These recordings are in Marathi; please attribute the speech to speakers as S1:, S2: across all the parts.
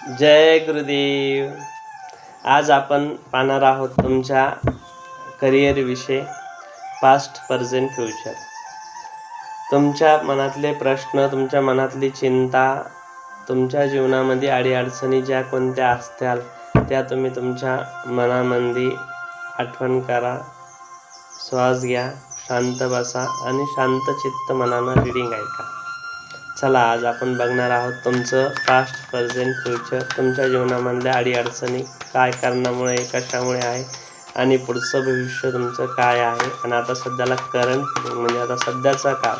S1: जय गुरुदेव। आज आपण पाहणार आहोत तुमच्या करिअर विषय, पास्ट, प्रेझेंट, फ्युचर। तुमच्या मनातले प्रश्न, तुमच्या मनातली चिंता, तुमच्या जीवनामध्ये अडीअडचणी ज्या कोणत्या असतील त्या तुम्ही तुमच्या मनामध्ये आठवण करा, श्वास घ्या, शांत बसा आणि शांत चित्त मनानं रीडिंग ऐका। चला, आज आपण बघणार आहोत तुमचं पास्ट, प्रेझेंट, फ्युचर, तुमच्या जीवनामधल्या अडीअडचणी काय कारणामुळे, कशामुळे आहे आणि पुढचं भविष्य तुमचं काय आहे आणि आता सध्याला करंट म्हणजे आता सध्याचा काळ,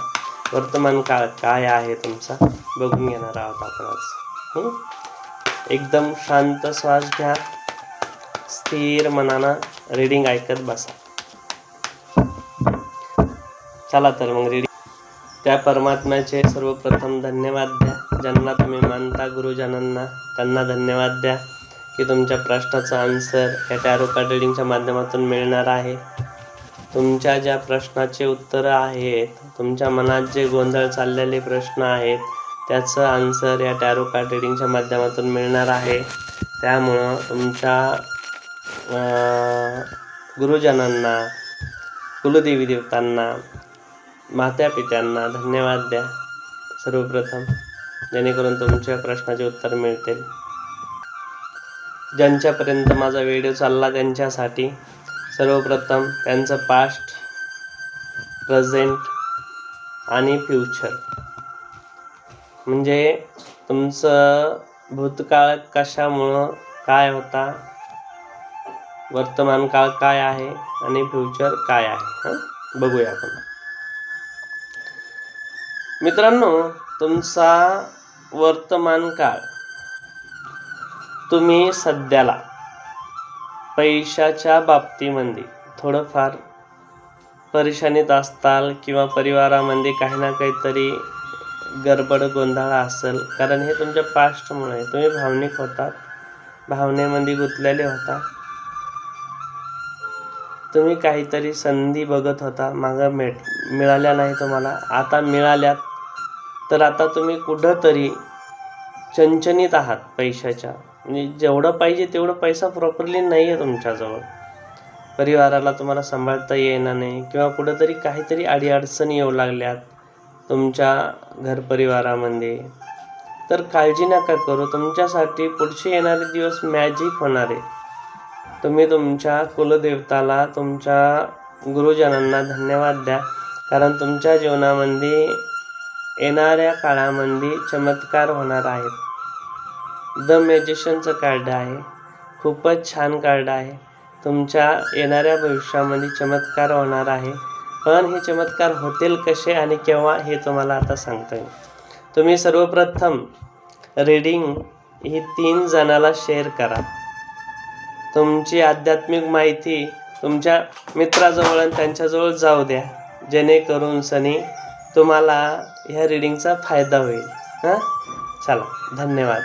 S1: वर्तमान काळ काय आहे तुमचा बघून घेणार आहोत आपण आज। एकदम शांत श्वास घ्या, स्थिर मनानं रीडिंग ऐकत बसा। चला तर मग रीडिंग। त्या परमात्म्याचे सर्वप्रथम धन्यवाद द्या, ज्यांना तुम्ही मानता गुरुजनांना, त्यांना धन्यवाद द्या की तुमच्या प्रश्नाचा आन्सर या टॅरो कार्ड रीडिंगच्या माध्यमातून मिळणार आहे। तुमच्या ज्या प्रश्नाचे उत्तरं आहेत, तुमच्या मनात जे गोंधळ चाललेले प्रश्न आहेत त्याचं आन्सर या टॅरो कार्ड रीडिंगच्या माध्यमातून मिळणार आहे। त्यामुळं तुमच्या गुरुजनांना, कुलदेवी देवतांना, माता पित्यांना धन्यवाद द्या सर्वप्रथम, जेणेकरून तुमच्या प्रश्नाचे उत्तर मिळतील। ज्यांच्यापर्यंत माझा व्हिडिओ चालला त्यांच्यासाठी सर्वप्रथम त्यांचं पास्ट, प्रेझेंट आणि फ्युचर म्हणजे तुमचं भूतकाळ कशामुळं काय होता, वर्तमान काळ काय आहे आणि फ्युचर काय आहे बघूया आपण। मित्रांनो, तुमचा वर्तमान काळ, तुम्ही सध्याला पैशाच्या बाबतीमध्ये थोडंफार परेशानीत असताल किंवा परिवारामध्ये काही ना काहीतरी गडबड गोंधळ असेल, कारण हे तुमच्या पास्टमुळे तुम्ही भावनिक होतात, भावनेमध्ये गुंतलेले होता, तुम्ही काहीतरी संधी बघत होता, मागं मिळाल्या नाही तुम्हाला, आता मिळाल्यात, तर आता तुम्ही कुठंतरी चणचणीत आहात पैशाच्या, म्हणजे जेवढं पाहिजे तेवढं पैसा प्रॉपरली नाही आहे तुमच्याजवळ, परिवाराला तुम्हाला सांभाळता येणार नाही किंवा कुठंतरी काहीतरी अडीअडचणी येऊ लागल्यात तुमच्या घर परिवारामध्ये, तर काळजी नका करू, तुमच्यासाठी पुढचे येणारे दिवस मॅजिक होणार आहे। तुम्ही तुमच्या कुलदेवताला, तुमच्या गुरुजनांना धन्यवाद द्या, कारण तुमच्या जीवनामध्ये येणाऱ्या काळामध्ये चमत्कार होणार आहेत। द मॅजिशियनचं कार्ड आहे, खूपच छान कार्ड आहे। तुमच्या येणाऱ्या भविष्यामध्ये चमत्कार होणार आहे, पण हे चमत्कार होतील कसे आणि केव्हा हे तुम्हाला आता सांगतोय। तुम्ही सर्वप्रथम रीडिंग ही 3 जणाला शेअर करा, तुमची आध्यात्मिक माहिती तुमच्या मित्राजवळ आणि त्यांच्याजवळ जाऊ द्या, जेणेकरून सनी तुम्हाला ह्या रीडिंगचा फायदा होईल। चला, धन्यवाद।